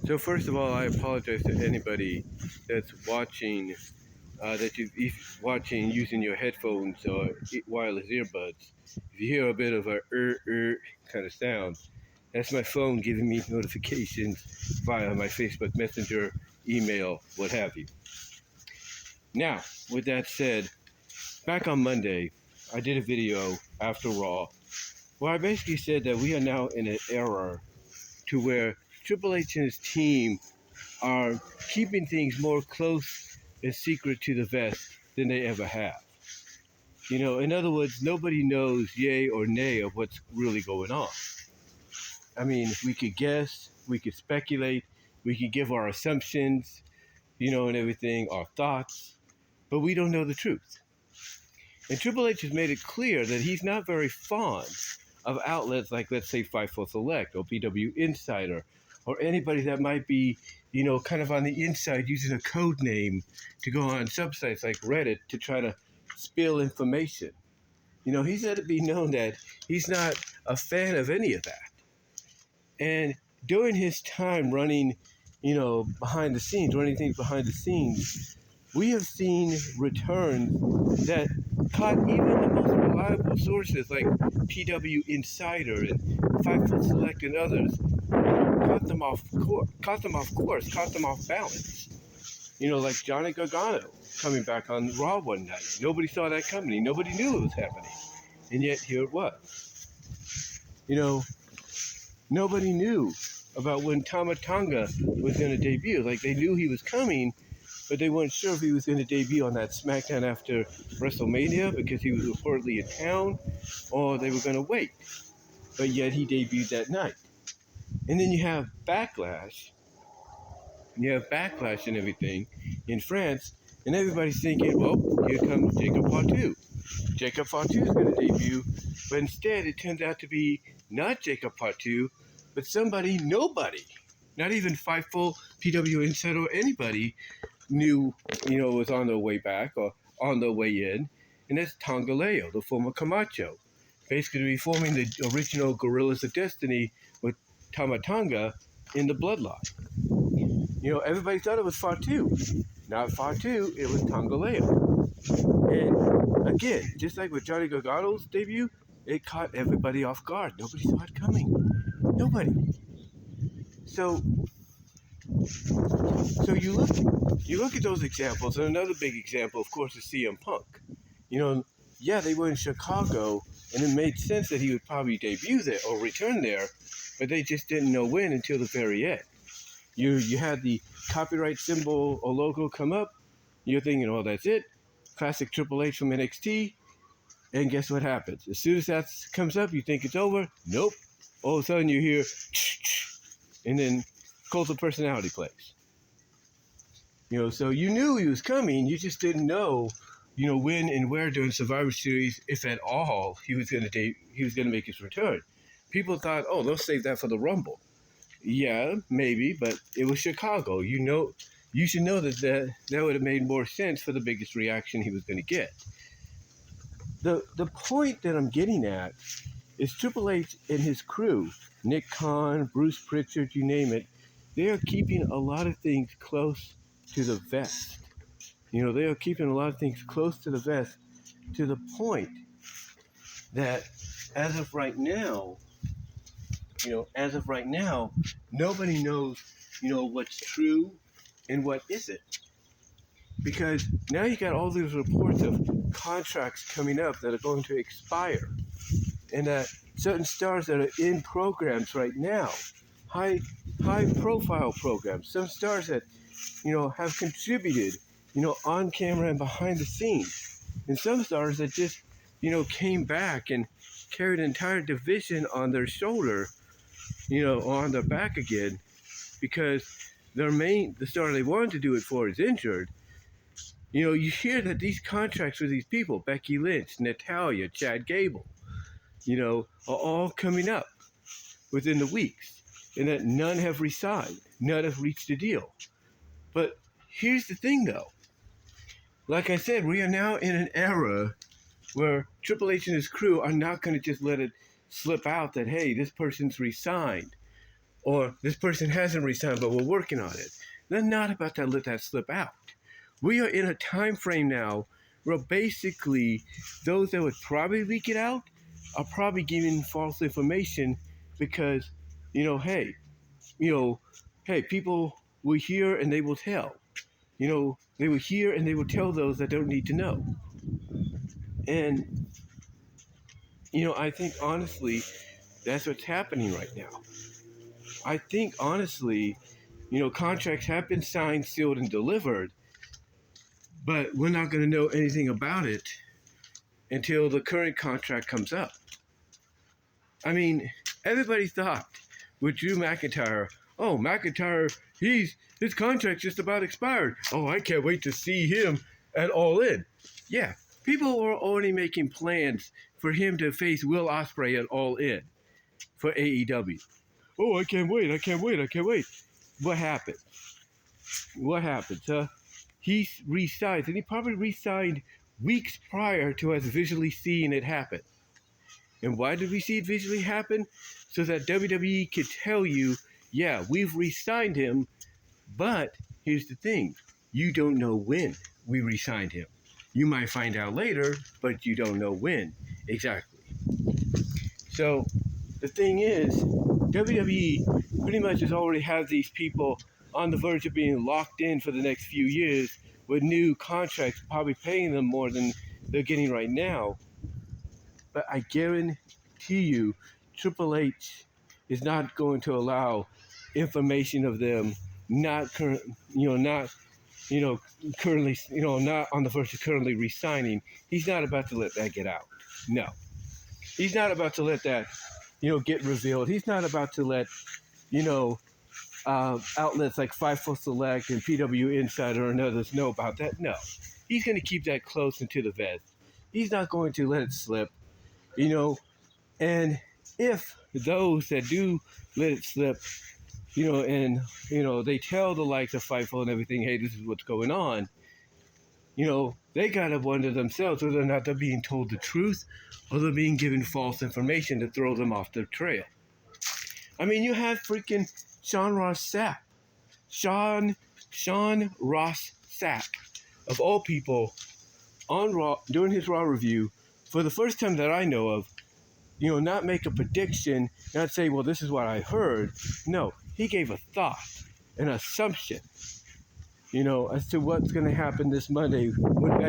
So first of all, I apologize to anybody that's watching, watching using your headphones or wireless earbuds. If you hear a bit of a kind of sound, that's my phone giving me notifications via my Facebook Messenger, email, what have you. Now, with that said, back on Monday, I did a video after Raw where I basically said that we are now in an era to where Triple H and his team are keeping things more close and secret to the vest than they ever have. In other words, nobody knows yay or nay of what's really going on. I mean, we could guess, we could speculate, we could give our assumptions, and everything, our thoughts, but we don't know the truth. And Triple H has made it clear that he's not very fond of outlets like, let's say, Fightful Select or PW Insider, or anybody that might be, kind of on the inside using a code name to go on subsites like Reddit to try to spill information. He's let it be known that he's not a fan of any of that. And during his time running, behind things behind the scenes, we have seen returns that caught even the most reliable sources like PW Insider and Fightful Select and others, caught them off course, caught them off balance. Like Johnny Gargano coming back on Raw one night. Nobody saw that coming. Nobody knew it was happening. And yet here it was. Nobody knew about when Tama Tonga was going to debut. Like, they knew he was coming, but they weren't sure if he was going to debut on that SmackDown after WrestleMania because he was reportedly in town, or they were going to wait. But yet he debuted that night. And then you have Backlash. And everything in France, and everybody's thinking, well, here comes Jacob Fatu. Jacob Fatu is going to debut, but instead it turns out to be not Jacob Fatu, but nobody, not even Fightful, PW Insider, or anybody knew, was on their way back or on their way in, and that's Tongaleo, the former Camacho, basically reforming the original Guerrillas of Destiny with Tama Tonga in the bloodline. Everybody thought it was Fatu. Not Fatu, it was Tongaleo. And again, just like with Johnny Gargano's debut, it caught everybody off guard. Nobody saw it coming. Nobody. So you look at those examples, and another big example, of course, is CM Punk. They were in Chicago, and it made sense that he would probably debut there or return there, but they just didn't know when until the very end. You had the copyright symbol or logo come up. You're thinking, oh, that's it. Classic Triple H from NXT. And guess what happens? As soon as that comes up, you think it's over. Nope. All of a sudden you hear, and then Cult of Personality plays. So you knew he was coming. You just didn't know, when and where during Survivor Series, if at all, he was going to make his return. People thought, oh, they'll save that for the Rumble. Yeah, maybe, but it was Chicago. You should know that would have made more sense for the biggest reaction he was going to get. The point that I'm getting at is Triple H and his crew, Nick Khan, Bruce Pritchard, you name it, they are keeping a lot of things close to the vest. They are keeping a lot of things close to the vest to the point that as of right now, nobody knows, what's true and what isn't. Because now you got all these reports of contracts coming up that are going to expire. And that certain stars that are in programs right now, high profile programs, some stars that, have contributed, on camera and behind the scenes. And some stars that just, came back and carried an entire division on their shoulder, on their back again, because the star they wanted to do it for is injured. You hear that these contracts with these people, Becky Lynch, Natalya, Chad Gable, are all coming up within the weeks, and that none have resigned, none have reached a deal. But here's the thing, though. Like I said, we are now in an era where Triple H and his crew are not going to just let it slip out that, hey, this person's resigned, or this person hasn't resigned, but we're working on it. They're not about to let that slip out. We are in a time frame now where basically those that would probably leak it out are probably giving false information because, hey, hey, people will hear and they will tell. They will hear and they will tell those that don't need to know. And, I think honestly, that's what's happening right now. I think honestly, contracts have been signed, sealed, and delivered, but we're not going to know anything about it until the current contract comes up. I mean, everybody thought with Drew McIntyre, oh, McIntyre, his contract's just about expired. Oh, I can't wait to see him at All In. Yeah, people were already making plans for him to face Will Ospreay at All In for AEW. Oh, I can't wait. What happened? He re-signed, and he probably re-signed weeks prior to us visually seeing it happen. And why did we see it visually happen? So that WWE could tell you, yeah, we've re-signed him, but here's the thing. You don't know when we re-signed him. You might find out later, but you don't know when exactly. So the thing is, WWE pretty much has already had these people on the verge of being locked in for the next few years with new contracts, probably paying them more than they're getting right now. But I guarantee you, Triple H is not going to allow information of them not currently, not on the verge of currently resigning. He's not about to let that get out. No, he's not about to let that, get revealed. He's not about to let, outlets like Fightful Select and PW Insider and others know about that. No, he's going to keep that close into the vest. He's not going to let it slip. And if those that do let it slip, and, they tell the likes of Fightful and everything, hey, this is what's going on, they got to wonder themselves whether or not they're being told the truth or they're being given false information to throw them off the trail. I mean, you have freaking Sean Ross Sapp, of all people, on Raw, doing his Raw review, for the first time that I know of, not make a prediction, not say, well, this is what I heard. No, he gave a thought, an assumption, as to what's going to happen this Monday when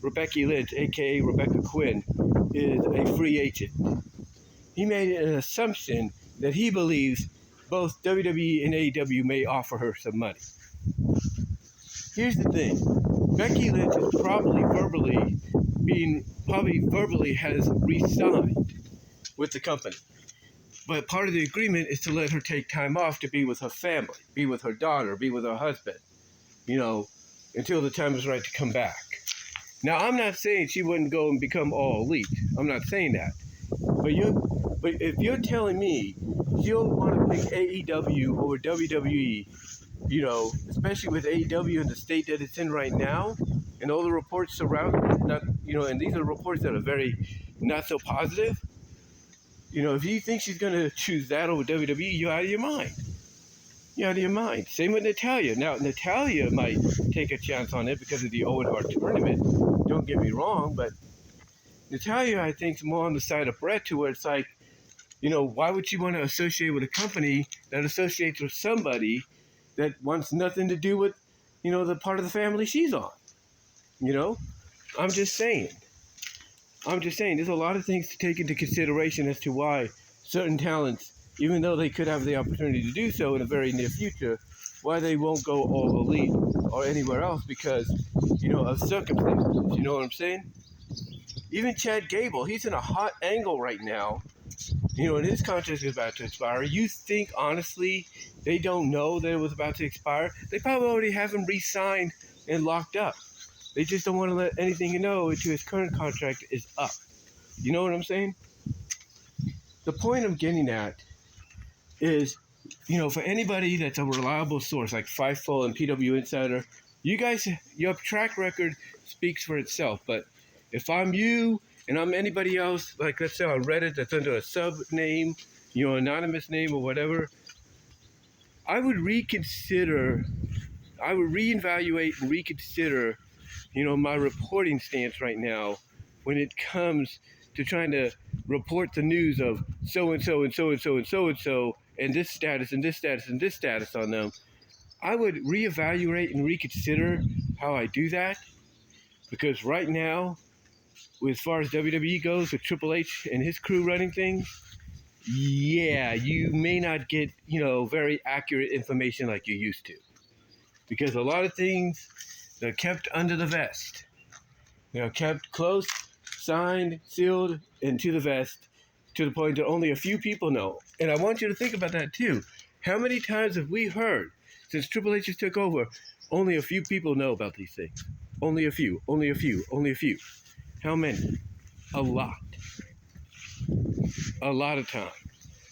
Rebecca Lynch, a.k.a. Rebecca Quinn, is a free agent. He made an assumption that he believes both WWE and AEW may offer her some money. Here's the thing. Becky Lynch is probably verbally has re-signed with the company. But part of the agreement is to let her take time off to be with her family, be with her daughter, be with her husband, until the time is right to come back. Now, I'm not saying she wouldn't go and become all elite. I'm not saying that. But if you're telling me she'll want to pick AEW over WWE, especially with AEW in the state that it's in right now, and all the reports surrounding it, and these are reports that are very not so positive. If you think she's going to choose that over WWE, you're out of your mind. You're out of your mind. Same with Natalya. Now, Natalya might take a chance on it because of the Owen Hart tournament. Don't get me wrong, but Natalya, I think, is more on the side of Brett, to where it's like, why would she want to associate with a company that associates with somebody that wants nothing to do with, the part of the family she's on? I'm just saying. There's a lot of things to take into consideration as to why certain talents, even though they could have the opportunity to do so in the very near future, why they won't go all elite or anywhere else because, of circumstances. You know what I'm saying? Even Chad Gable, he's in a hot angle right now, and his contract is about to expire. You think, honestly, they don't know that it was about to expire? They probably already have him re-signed and locked up. They just don't want to let anything know until his current contract is up. You know what I'm saying? The point I'm getting at is, for anybody that's a reliable source like Fightful and PW Insider, you guys, your track record speaks for itself. But if I'm you and I'm anybody else, like let's say on Reddit that's under a sub name, anonymous name or whatever, I would reconsider, I would reevaluate and reconsider, my reporting stance right now when it comes to trying to report the news of so and so and so and so and so and so and this status and this status and this status on them. I would reevaluate and reconsider how I do that, because right now, as far as WWE goes, with Triple H and his crew running things, yeah, you may not get, very accurate information like you used to. Because a lot of things, they're kept under the vest. They're kept close, signed, sealed, into the vest, to the point that only a few people know. And I want you to think about that too. How many times have we heard, since Triple H took over, only a few people know about these things? Only a few, only a few, only a few. How many? A lot. A lot of times.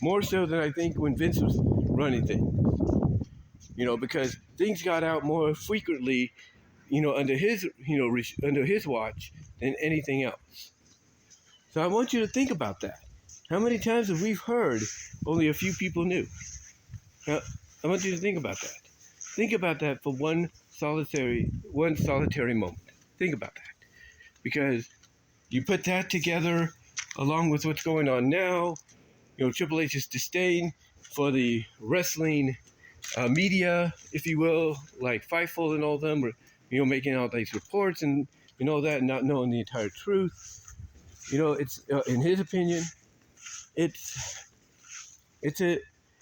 More so than I think when Vince was running things. Because things got out more frequently, under his, under his watch than anything else. So I want you to think about that. How many times have we heard only a few people knew? Now, I want you to think about that. Think about that for one solitary moment. Think about that. Because you put that together along with what's going on now, Triple H's disdain for the wrestling media, if you will, like Fightful and all them, making all these reports and that, and not knowing the entire truth. It's in his opinion, it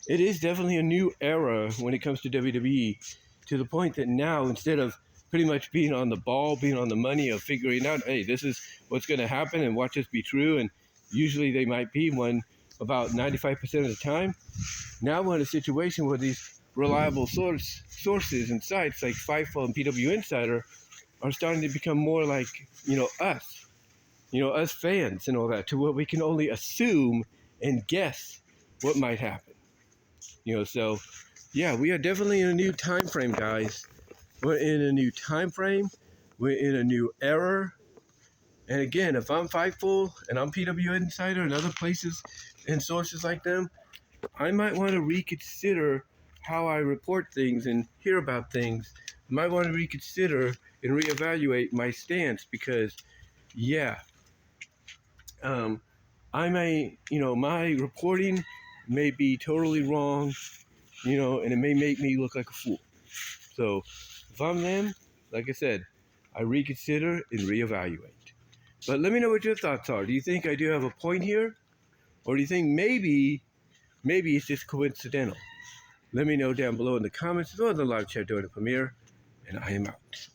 is definitely a new era when it comes to WWE, to the point that now, instead of pretty much being on the ball, being on the money of figuring out, hey, this is what's going to happen and watch this be true, and usually they might be one about 95% of the time. Now we're in a situation where these reliable sources and sites like Fightful and PW Insider are starting to become more like, us, us fans and all that, to where we can only assume and guess what might happen. So yeah, we are definitely in a new time frame, guys. We're in a new time frame. We're in a new era. And again, if I'm Fightful and I'm PW Insider and other places and sources like them, I might want to reconsider how I report things and hear about things. I might want to reconsider and reevaluate my stance, because, yeah, I may, my reporting may be totally wrong, and it may make me look like a fool. So if I'm them, like I said, I reconsider and reevaluate. But let me know what your thoughts are. Do you think I do have a point here? Or do you think maybe it's just coincidental? Let me know down below in the comments or in the live chat during the premiere. And I am out.